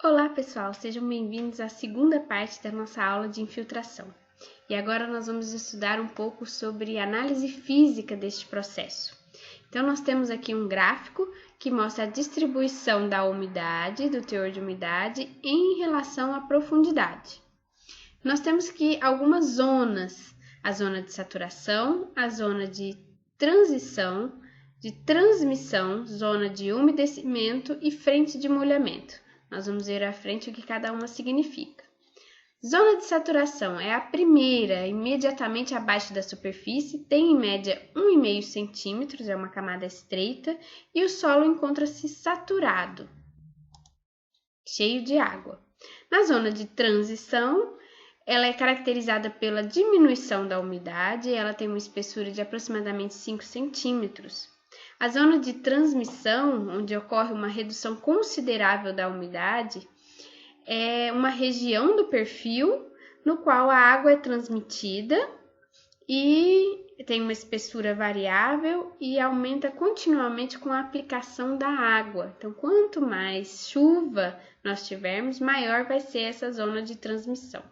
Olá pessoal, sejam bem-vindos à segunda parte da nossa aula de infiltração. E agora nós vamos estudar um pouco sobre análise física deste processo. Então nós temos aqui um gráfico que mostra a distribuição da umidade, do teor de umidade, em relação à profundidade. Nós temos aqui algumas zonas, a zona de saturação, a zona de transição, de transmissão, zona de umedecimento e frente de molhamento. Nós vamos ver à frente o que cada uma significa. Zona de saturação é a primeira, imediatamente abaixo da superfície, tem em média 1,5 centímetros, é uma camada estreita, e o solo encontra-se saturado, cheio de água. Na zona de transição, ela é caracterizada pela diminuição da umidade, ela tem uma espessura de aproximadamente 5 centímetros. A zona de transmissão, onde ocorre uma redução considerável da umidade, é uma região do perfil no qual a água é transmitida e tem uma espessura variável e aumenta continuamente com a aplicação da água. Então, quanto mais chuva nós tivermos, maior vai ser essa zona de transmissão.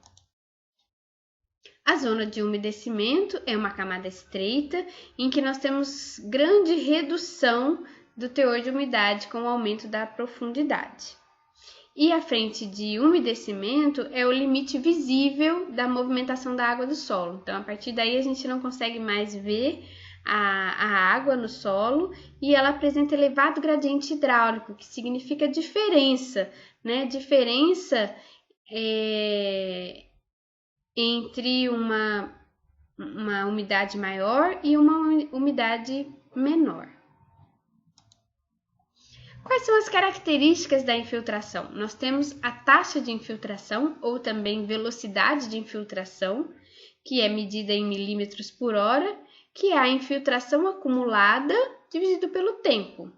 A zona de umedecimento é uma camada estreita em que nós temos grande redução do teor de umidade com o aumento da profundidade. E a frente de umedecimento é o limite visível da movimentação da água do solo. Então, a partir daí, a gente não consegue mais ver a água no solo e ela apresenta elevado gradiente hidráulico, que significa diferença, né? Diferença entre uma umidade maior e uma umidade menor. Quais são as características da infiltração? Nós temos a taxa de infiltração, ou também velocidade de infiltração, que é medida em milímetros por hora, que é a infiltração acumulada dividido pelo tempo.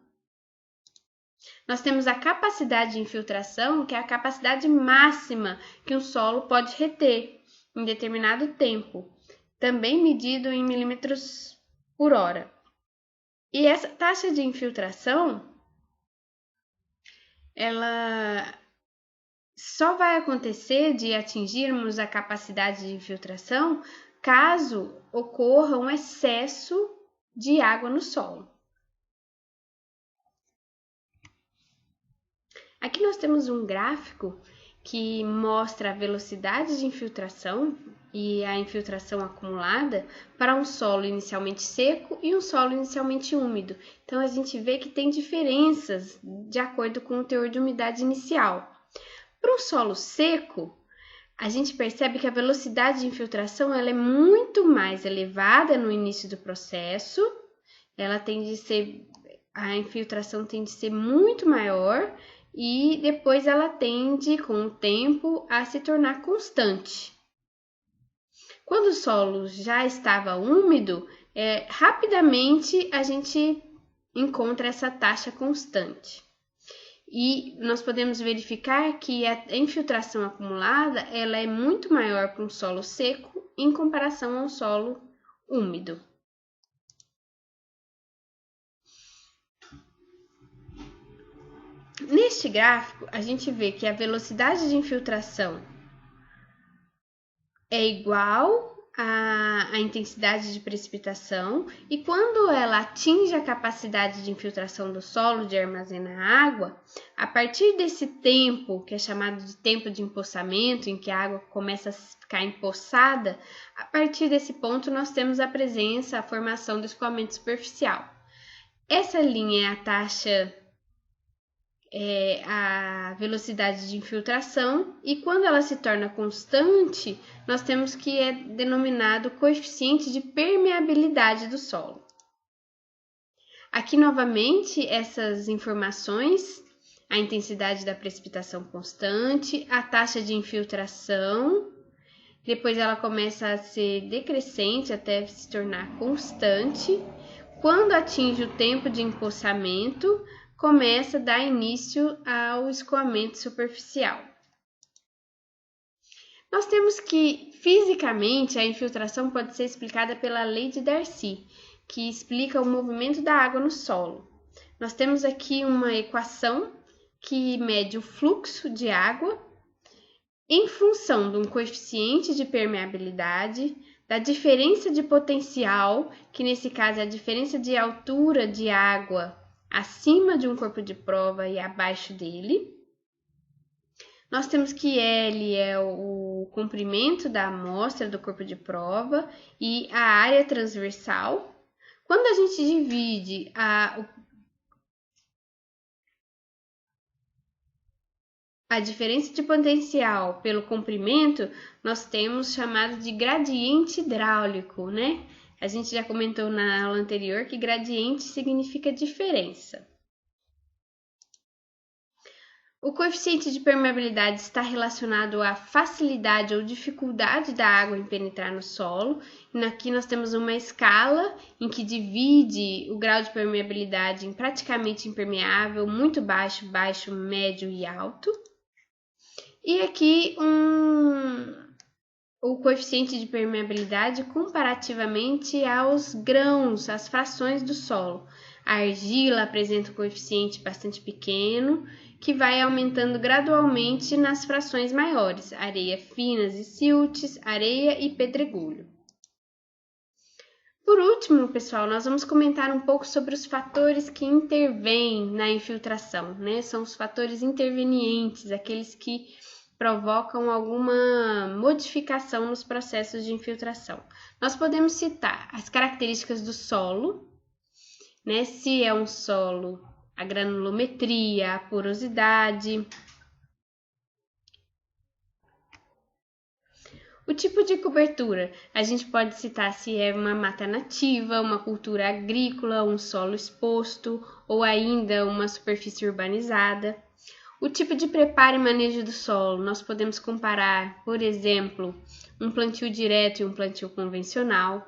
Nós temos a capacidade de infiltração, que é a capacidade máxima que um solo pode reter em determinado tempo, também medido em milímetros por hora. E essa taxa de infiltração, ela só vai acontecer de atingirmos a capacidade de infiltração caso ocorra um excesso de água no solo. Aqui nós temos um gráfico que mostra a velocidade de infiltração e a infiltração acumulada para um solo inicialmente seco e um solo inicialmente úmido. Então, a gente vê que tem diferenças de acordo com o teor de umidade inicial. Para um solo seco, a gente percebe que a velocidade de infiltração ela é muito mais elevada no início do processo, a infiltração tende a ser muito maior, e depois ela tende, com o tempo, a se tornar constante. Quando o solo já estava úmido, rapidamente a gente encontra essa taxa constante. E nós podemos verificar que a infiltração acumulada ela é muito maior para um solo seco em comparação ao solo úmido. Neste gráfico, a gente vê que a velocidade de infiltração é igual à intensidade de precipitação e quando ela atinge a capacidade de infiltração do solo de armazenar água, a partir desse tempo, que é chamado de tempo de empoçamento, em que a água começa a ficar empoçada, a partir desse ponto nós temos a formação do escoamento superficial. Essa linha é a taxa a velocidade de infiltração e quando ela se torna constante, nós temos que é denominado coeficiente de permeabilidade do solo. Aqui novamente essas informações, a intensidade da precipitação constante, a taxa de infiltração, depois ela começa a ser decrescente até se tornar constante. Quando atinge o tempo de empoçamento, começa a dar início ao escoamento superficial. Nós temos que, fisicamente, a infiltração pode ser explicada pela lei de Darcy, que explica o movimento da água no solo. Nós temos aqui uma equação que mede o fluxo de água em função de um coeficiente de permeabilidade, da diferença de potencial, que nesse caso é a diferença de altura de água acima de um corpo de prova e abaixo dele. Nós temos que L é o comprimento da amostra do corpo de prova e a área transversal. Quando a gente divide a diferença de potencial pelo comprimento, nós temos chamado de gradiente hidráulico, né? A gente já comentou na aula anterior que gradiente significa diferença. O coeficiente de permeabilidade está relacionado à facilidade ou dificuldade da água em penetrar no solo. E aqui nós temos uma escala em que divide o grau de permeabilidade em praticamente impermeável, muito baixo, baixo, médio e alto. E aqui o coeficiente de permeabilidade comparativamente aos grãos, às frações do solo. A argila apresenta um coeficiente bastante pequeno, que vai aumentando gradualmente nas frações maiores, areia finas e siltes, areia e pedregulho. Por último, pessoal, nós vamos comentar um pouco sobre os fatores que intervêm na infiltração, né? São os fatores intervenientes, aqueles que provocam alguma modificação nos processos de infiltração. Nós podemos citar as características do solo, né? Se é um solo, a granulometria, a porosidade. O tipo de cobertura, a gente pode citar se é uma mata nativa, uma cultura agrícola, um solo exposto ou ainda uma superfície urbanizada. O tipo de preparo e manejo do solo, nós podemos comparar, por exemplo, um plantio direto e um plantio convencional.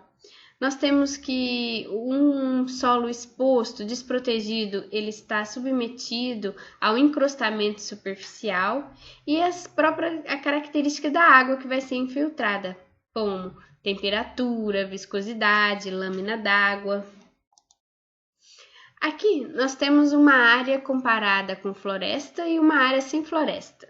Nós temos que um solo exposto, desprotegido, ele está submetido ao encrustamento superficial e a característica da água que vai ser infiltrada, como temperatura, viscosidade, lâmina d'água. Aqui nós temos uma área comparada com floresta e uma área sem floresta,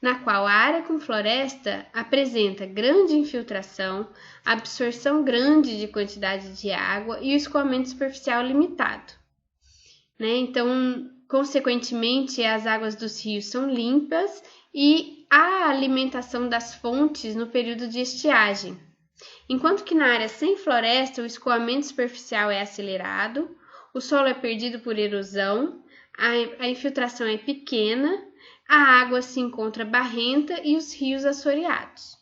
na qual a área com floresta apresenta grande infiltração, absorção grande de quantidade de água e o escoamento superficial limitado, né? Então, consequentemente, as águas dos rios são limpas e há alimentação das fontes no período de estiagem, enquanto que na área sem floresta o escoamento superficial é acelerado, o solo é perdido por erosão, a infiltração é pequena, a água se encontra barrenta e os rios assoreados.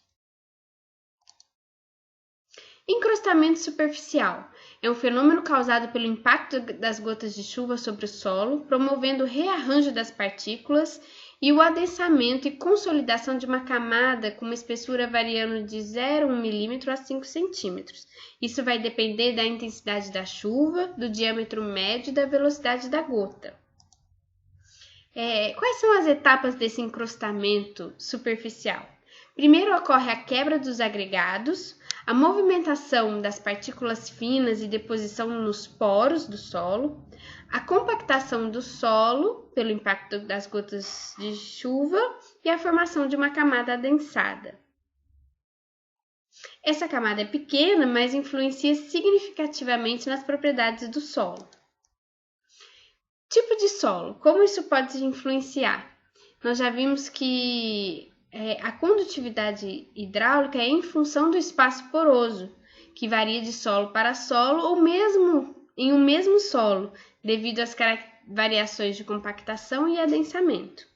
Encrustamento superficial é um fenômeno causado pelo impacto das gotas de chuva sobre o solo, promovendo o rearranjo das partículas e o adensamento e consolidação de uma camada com uma espessura variando de 0,1 mm a 5 cm. Isso vai depender da intensidade da chuva, do diâmetro médio e da velocidade da gota. Quais são as etapas desse encrustamento superficial? Primeiro ocorre a quebra dos agregados, a movimentação das partículas finas e deposição nos poros do solo, a compactação do solo pelo impacto das gotas de chuva e a formação de uma camada adensada. Essa camada é pequena, mas influencia significativamente nas propriedades do solo. Tipo de solo, como isso pode influenciar? Nós já vimos que a condutividade hidráulica é em função do espaço poroso, que varia de solo para solo ou mesmo em um mesmo solo, devido às variações de compactação e adensamento.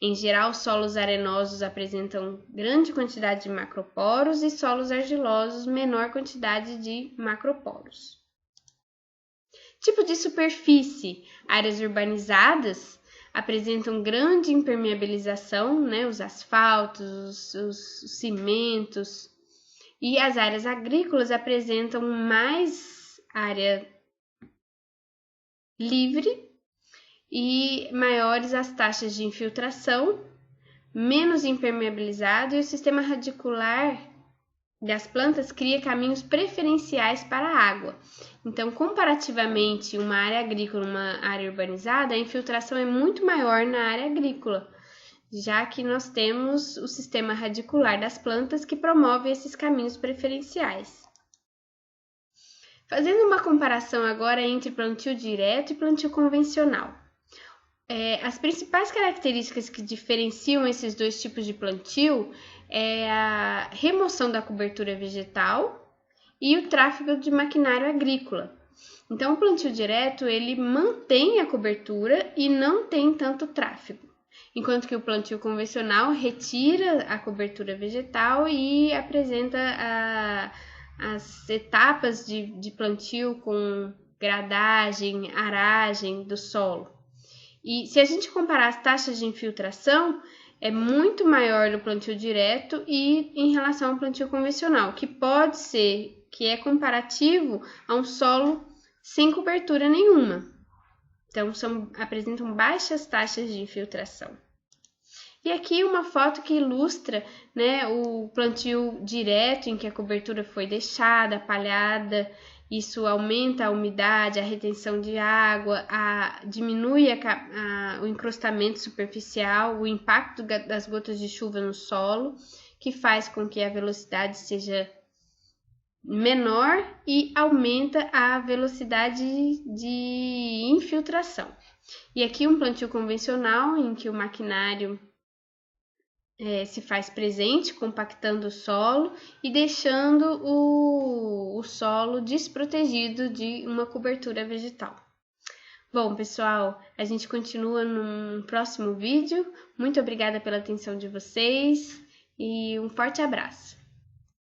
Em geral, solos arenosos apresentam grande quantidade de macroporos e solos argilosos menor quantidade de macroporos. Tipo de superfície, áreas urbanizadas apresentam grande impermeabilização, né, os asfaltos, os cimentos, e as áreas agrícolas apresentam mais área livre e maiores as taxas de infiltração, menos impermeabilizado, e o sistema radicular das plantas cria caminhos preferenciais para a água, Então, comparativamente uma área agrícola e uma área urbanizada, a infiltração é muito maior na área agrícola, já que nós temos o sistema radicular das plantas que promove esses caminhos preferenciais. Fazendo uma comparação agora entre plantio direto e plantio convencional. As principais características que diferenciam esses dois tipos de plantio é a remoção da cobertura vegetal e o tráfego de maquinário agrícola. Então, o plantio direto, ele mantém a cobertura e não tem tanto tráfego, enquanto que o plantio convencional retira a cobertura vegetal e apresenta as etapas de plantio com gradagem, aragem do solo. E se a gente comparar as taxas de infiltração, é muito maior no plantio direto e em relação ao plantio convencional, que pode ser que é comparativo a um solo sem cobertura nenhuma. Então, apresentam baixas taxas de infiltração. E aqui uma foto que ilustra, né, o plantio direto, em que a cobertura foi deixada, palhada. Isso aumenta a umidade, a retenção de água, diminui o encrustamento superficial, o impacto das gotas de chuva no solo, que faz com que a velocidade seja menor e aumenta a velocidade de infiltração. E aqui um plantio convencional, em que o maquinário se faz presente, compactando o solo e deixando o solo desprotegido de uma cobertura vegetal. Bom, pessoal, a gente continua num próximo vídeo. Muito obrigada pela atenção de vocês e um forte abraço!